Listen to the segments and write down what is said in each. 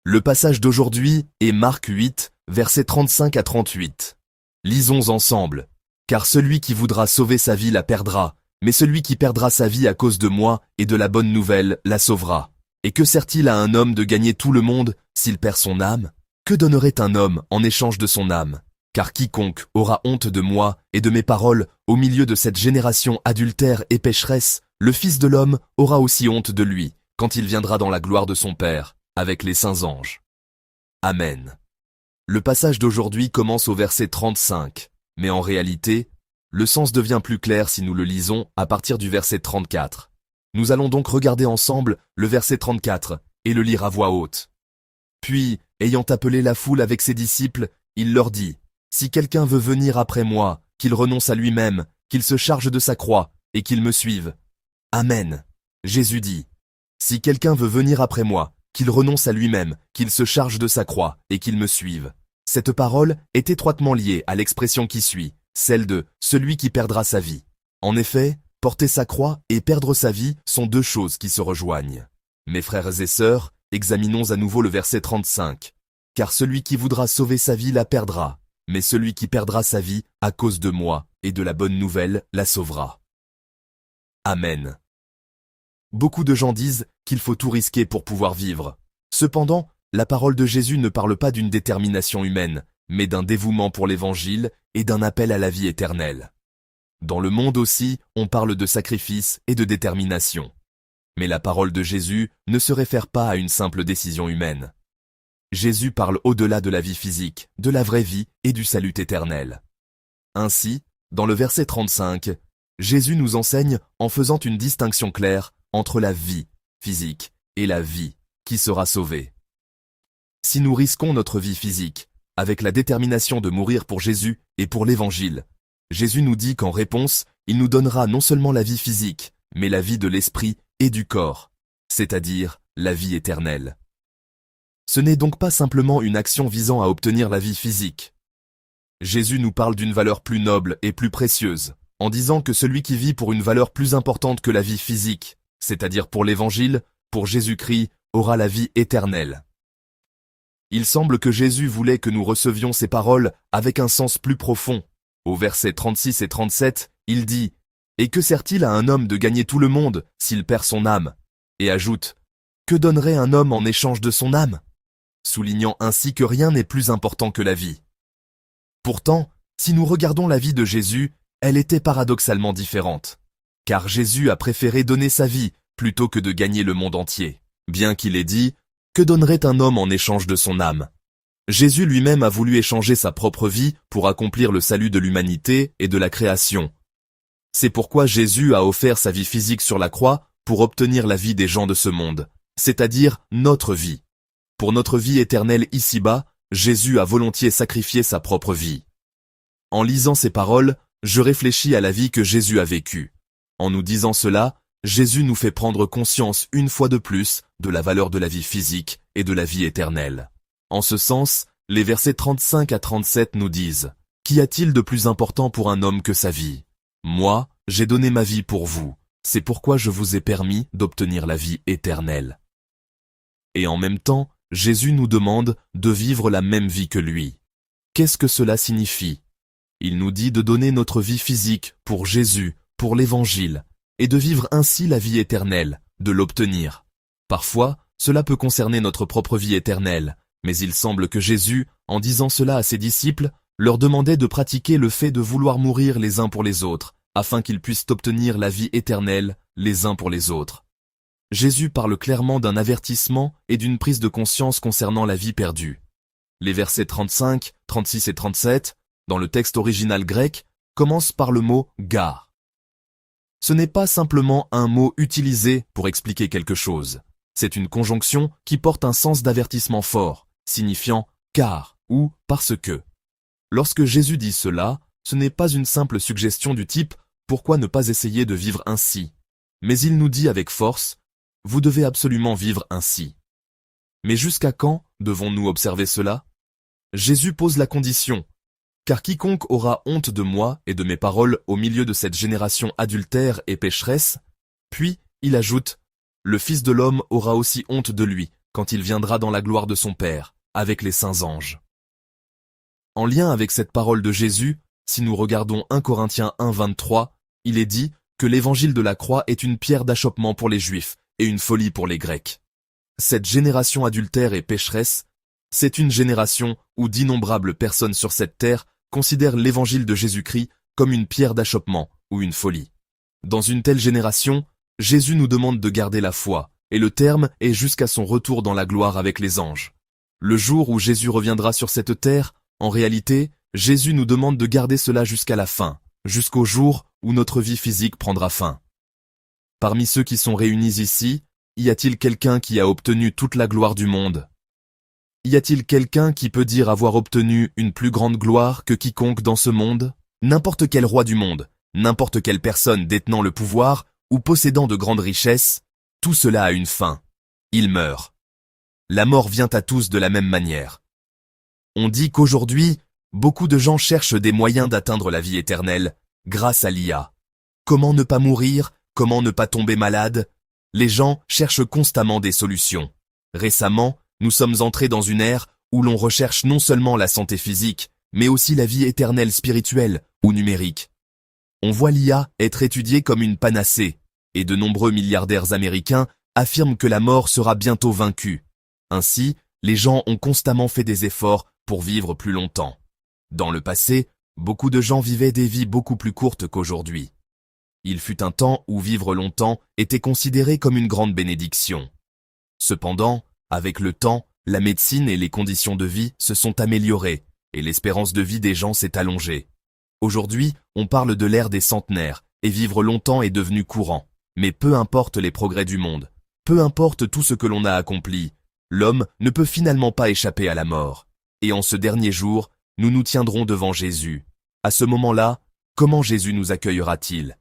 Le passage d'aujourd'hui est Marc 8, versets 35 à 38. Lisons ensemble. Car celui qui voudra sauver sa vie la perdra, mais celui qui perdra sa vie à cause de moi et de la bonne nouvelle la sauvera. Et que sert-il à un homme de gagner tout le monde s'il perd son âme? Que donnerait un homme en échange de son âme? Car quiconque aura honte de moi et de mes paroles au milieu de cette génération adultère et pécheresse, le Fils de l'homme aura aussi honte de lui, quand il viendra dans la gloire de son Père, avec les saints anges. Amen. Le passage d'aujourd'hui commence au verset 35, mais en réalité, le sens devient plus clair si nous le lisons à partir du verset 34. Nous allons donc regarder ensemble le verset 34 et le lire à voix haute. Puis, ayant appelé la foule avec ses disciples, il leur dit, « Si quelqu'un veut venir après moi, qu'il renonce à lui-même, qu'il se charge de sa croix, et qu'il me suive. » Amen. Jésus dit, « Si quelqu'un veut venir après moi, qu'il renonce à lui-même, qu'il se charge de sa croix, et qu'il me suive. » Cette parole est étroitement liée à l'expression qui suit, celle de « celui qui perdra sa vie ». En effet, porter sa croix et perdre sa vie sont deux choses qui se rejoignent. Mes frères et sœurs, examinons à nouveau le verset 35. « Car celui qui voudra sauver sa vie la perdra, mais celui qui perdra sa vie à cause de moi et de la bonne nouvelle la sauvera. » Amen. Beaucoup de gens disent qu'il faut tout risquer pour pouvoir vivre. Cependant, la parole de Jésus ne parle pas d'une détermination humaine, mais d'un dévouement pour l'Évangile et d'un appel à la vie éternelle. Dans le monde aussi, on parle de sacrifice et de détermination. Mais la parole de Jésus ne se réfère pas à une simple décision humaine. Jésus parle au-delà de la vie physique, de la vraie vie et du salut éternel. Ainsi, dans le verset 35, Jésus nous enseigne en faisant une distinction claire entre la vie physique et la vie qui sera sauvée. Si nous risquons notre vie physique, avec la détermination de mourir pour Jésus et pour l'Évangile, Jésus nous dit qu'en réponse, il nous donnera non seulement la vie physique, mais la vie de l'esprit et du corps, c'est-à-dire la vie éternelle. Ce n'est donc pas simplement une action visant à obtenir la vie physique. Jésus nous parle d'une valeur plus noble et plus précieuse, en disant que celui qui vit pour une valeur plus importante que la vie physique, c'est-à-dire pour l'Évangile, pour Jésus-Christ, aura la vie éternelle. Il semble que Jésus voulait que nous recevions ces paroles avec un sens plus profond. Au verset 36 et 37, il dit « Et que sert-il à un homme de gagner tout le monde s'il perd son âme ?» Et ajoute « Que donnerait un homme en échange de son âme ?» soulignant ainsi que rien n'est plus important que la vie. Pourtant, si nous regardons la vie de Jésus, elle était paradoxalement différente. Car Jésus a préféré donner sa vie plutôt que de gagner le monde entier. Bien qu'il ait dit « Que donnerait un homme en échange de son âme ?» Jésus lui-même a voulu échanger sa propre vie pour accomplir le salut de l'humanité et de la création. C'est pourquoi Jésus a offert sa vie physique sur la croix pour obtenir la vie des gens de ce monde, c'est-à-dire notre vie. Pour notre vie éternelle ici-bas, Jésus a volontiers sacrifié sa propre vie. En lisant ces paroles, je réfléchis à la vie que Jésus a vécue. En nous disant cela, Jésus nous fait prendre conscience une fois de plus de la valeur de la vie physique et de la vie éternelle. En ce sens, les versets 35 à 37 nous disent « Qu'y a-t-il de plus important pour un homme que sa vie? Moi, j'ai donné ma vie pour vous. C'est pourquoi je vous ai permis d'obtenir la vie éternelle. » Et en même temps, Jésus nous demande de vivre la même vie que lui. Qu'est-ce que cela signifie? Il nous dit de donner notre vie physique pour Jésus, pour l'Évangile, et de vivre ainsi la vie éternelle, de l'obtenir. Parfois, cela peut concerner notre propre vie éternelle, mais il semble que Jésus, en disant cela à ses disciples, leur demandait de pratiquer le fait de vouloir mourir les uns pour les autres, afin qu'ils puissent obtenir la vie éternelle les uns pour les autres. Jésus parle clairement d'un avertissement et d'une prise de conscience concernant la vie perdue. Les versets 35, 36 et 37, dans le texte original grec, commencent par le mot « gar ». Ce n'est pas simplement un mot utilisé pour expliquer quelque chose. C'est une conjonction qui porte un sens d'avertissement fort, signifiant « car » ou « parce que ». Lorsque Jésus dit cela, ce n'est pas une simple suggestion du type « pourquoi ne pas essayer de vivre ainsi ?» Mais il nous dit avec force « vous devez absolument vivre ainsi ». Mais jusqu'à quand devons-nous observer cela? Jésus pose la condition « car quiconque aura honte de moi et de mes paroles au milieu de cette génération adultère et pécheresse », puis il ajoute « le Fils de l'homme aura aussi honte de lui, quand il viendra dans la gloire de son Père, avec les saints anges. En lien avec cette parole de Jésus, si nous regardons 1 Corinthiens 1, 23, il est dit que l'évangile de la croix est une pierre d'achoppement pour les Juifs et une folie pour les Grecs. Cette génération adultère et pécheresse, c'est une génération où d'innombrables personnes sur cette terre considèrent l'évangile de Jésus-Christ comme une pierre d'achoppement ou une folie. Dans une telle génération, Jésus nous demande de garder la foi, et le terme est jusqu'à son retour dans la gloire avec les anges. Le jour où Jésus reviendra sur cette terre, en réalité, Jésus nous demande de garder cela jusqu'à la fin, jusqu'au jour où notre vie physique prendra fin. Parmi ceux qui sont réunis ici, y a-t-il quelqu'un qui a obtenu toute la gloire du monde? Y a-t-il quelqu'un qui peut dire avoir obtenu une plus grande gloire que quiconque dans ce monde? N'importe quel roi du monde, n'importe quelle personne détenant le pouvoir ou possédant de grandes richesses, tout cela a une fin. Il meurt. La mort vient à tous de la même manière. On dit qu'aujourd'hui, beaucoup de gens cherchent des moyens d'atteindre la vie éternelle grâce à l'IA. Comment ne pas mourir? Comment ne pas tomber malade? Les gens cherchent constamment des solutions. Récemment, nous sommes entrés dans une ère où l'on recherche non seulement la santé physique, mais aussi la vie éternelle spirituelle ou numérique. On voit l'IA être étudiée comme une panacée, et de nombreux milliardaires américains affirment que la mort sera bientôt vaincue. Ainsi, les gens ont constamment fait des efforts pour vivre plus longtemps. Dans le passé, beaucoup de gens vivaient des vies beaucoup plus courtes qu'aujourd'hui. Il fut un temps où vivre longtemps était considéré comme une grande bénédiction. Cependant, avec le temps, la médecine et les conditions de vie se sont améliorées, et l'espérance de vie des gens s'est allongée. Aujourd'hui, on parle de l'ère des centenaires, et vivre longtemps est devenu courant. Mais peu importe les progrès du monde, peu importe tout ce que l'on a accompli, l'homme ne peut finalement pas échapper à la mort. Et en ce dernier jour, nous nous tiendrons devant Jésus. À ce moment-là, comment Jésus nous accueillera-t-il?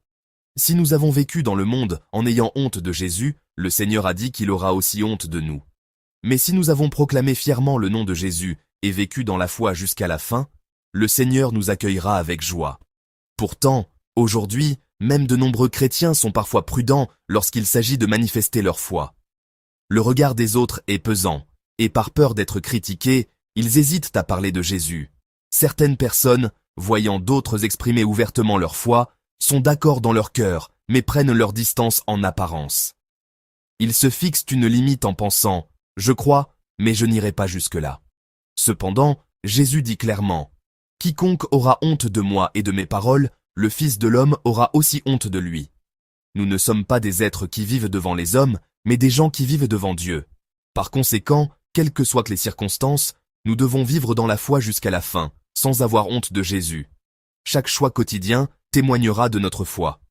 Si nous avons vécu dans le monde en ayant honte de Jésus, le Seigneur a dit qu'il aura aussi honte de nous. Mais si nous avons proclamé fièrement le nom de Jésus et vécu dans la foi jusqu'à la fin, le Seigneur nous accueillera avec joie. Pourtant, aujourd'hui, même de nombreux chrétiens sont parfois prudents lorsqu'il s'agit de manifester leur foi. Le regard des autres est pesant, et par peur d'être critiqués, ils hésitent à parler de Jésus. Certaines personnes, voyant d'autres exprimer ouvertement leur foi, sont d'accord dans leur cœur, mais prennent leur distance en apparence. Ils se fixent une limite en pensant « Je crois, mais je n'irai pas jusque-là ». Cependant, Jésus dit clairement « Quiconque aura honte de moi et de mes paroles, le Fils de l'homme aura aussi honte de lui. » Nous ne sommes pas des êtres qui vivent devant les hommes, mais des gens qui vivent devant Dieu. Par conséquent, quelles que soient les circonstances, nous devons vivre dans la foi jusqu'à la fin, sans avoir honte de Jésus. Chaque choix quotidien témoignera de notre foi.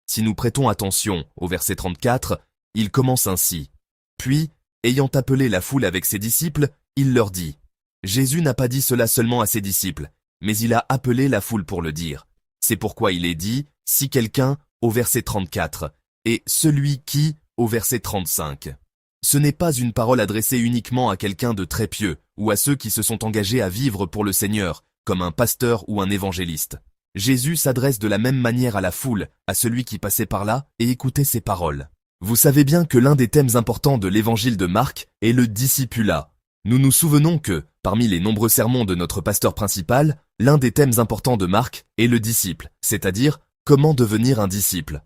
Si nous prêtons attention au verset 34, il commence ainsi. Puis, ayant appelé la foule avec ses disciples, il leur dit. Jésus n'a pas dit cela seulement à ses disciples, mais il a appelé la foule pour le dire. C'est pourquoi il est dit, si quelqu'un, au verset 34, et celui qui, au verset 35. Ce n'est pas une parole adressée uniquement à quelqu'un de très pieux, ou à ceux qui se sont engagés à vivre pour le Seigneur, comme un pasteur ou un évangéliste. Jésus s'adresse de la même manière à la foule, à celui qui passait par là et écoutait ses paroles. Vous savez bien que l'un des thèmes importants de l'évangile de Marc est le discipulat. Nous nous souvenons que, parmi les nombreux sermons de notre pasteur principal, l'un des thèmes importants de Marc est le disciple, c'est-à-dire comment devenir un disciple.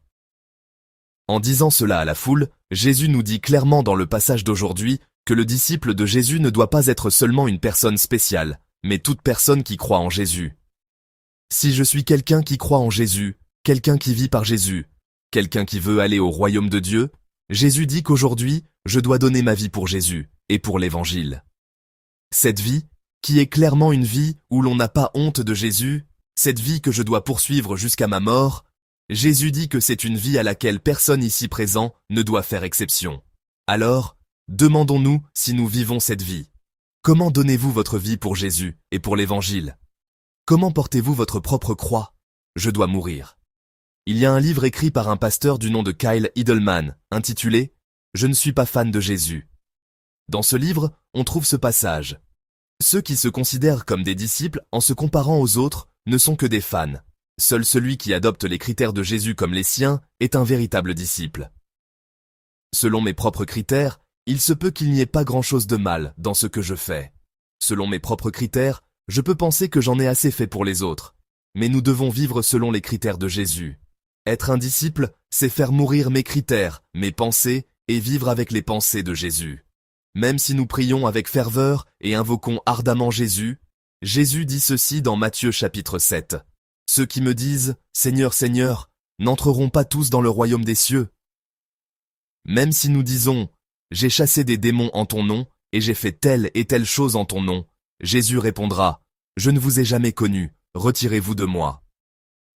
En disant cela à la foule, Jésus nous dit clairement dans le passage d'aujourd'hui que le disciple de Jésus ne doit pas être seulement une personne spéciale, mais toute personne qui croit en Jésus. Si je suis quelqu'un qui croit en Jésus, quelqu'un qui vit par Jésus, quelqu'un qui veut aller au royaume de Dieu, Jésus dit qu'aujourd'hui, je dois donner ma vie pour Jésus et pour l'Évangile. Cette vie, qui est clairement une vie où l'on n'a pas honte de Jésus, cette vie que je dois poursuivre jusqu'à ma mort, Jésus dit que c'est une vie à laquelle personne ici présent ne doit faire exception. Alors, demandons-nous si nous vivons cette vie. Comment donnez-vous votre vie pour Jésus et pour l'Évangile? Comment portez-vous votre propre croix? Je dois mourir. Il y a un livre écrit par un pasteur du nom de Kyle Idleman, intitulé « Je ne suis pas fan de Jésus ». Dans ce livre, on trouve ce passage. Ceux qui se considèrent comme des disciples en se comparant aux autres ne sont que des fans. Seul celui qui adopte les critères de Jésus comme les siens est un véritable disciple. Selon mes propres critères, Il se peut qu'il n'y ait pas grand-chose de mal dans ce que je fais. Selon mes propres critères, je peux penser que j'en ai assez fait pour les autres. Mais nous devons vivre selon les critères de Jésus. Être un disciple, c'est faire mourir mes critères, mes pensées, et vivre avec les pensées de Jésus. Même si nous prions avec ferveur et invoquons ardemment Jésus, Jésus dit ceci dans Matthieu chapitre 7. Ceux qui me disent « Seigneur, Seigneur » n'entreront pas tous dans le royaume des cieux. Même si nous disons « J'ai chassé des démons en ton nom, et j'ai fait telle et telle chose en ton nom », Jésus répondra « Je ne vous ai jamais connu, retirez-vous de moi ».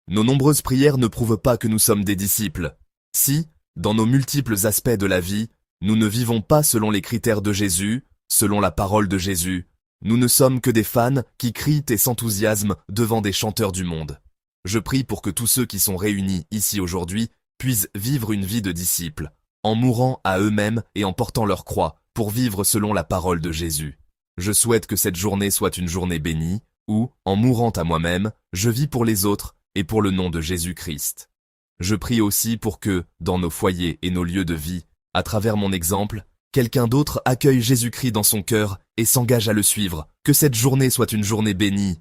Nos nombreuses prières ne prouvent pas que nous sommes des disciples. Si, dans nos multiples aspects de la vie, nous ne vivons pas selon les critères de Jésus, selon la parole de Jésus, nous ne sommes que des fans qui crient et s'enthousiasment devant des chanteurs du monde. Je prie pour que tous ceux qui sont réunis ici aujourd'hui puissent vivre une vie de disciples, en mourant à eux-mêmes et en portant leur croix pour vivre selon la parole de Jésus. Je souhaite que cette journée soit une journée bénie, où, en mourant à moi-même, je vis pour les autres et pour le nom de Jésus-Christ. Je prie aussi pour que, dans nos foyers et nos lieux de vie, à travers mon exemple, quelqu'un d'autre accueille Jésus-Christ dans son cœur et s'engage à le suivre, que cette journée soit une journée bénie.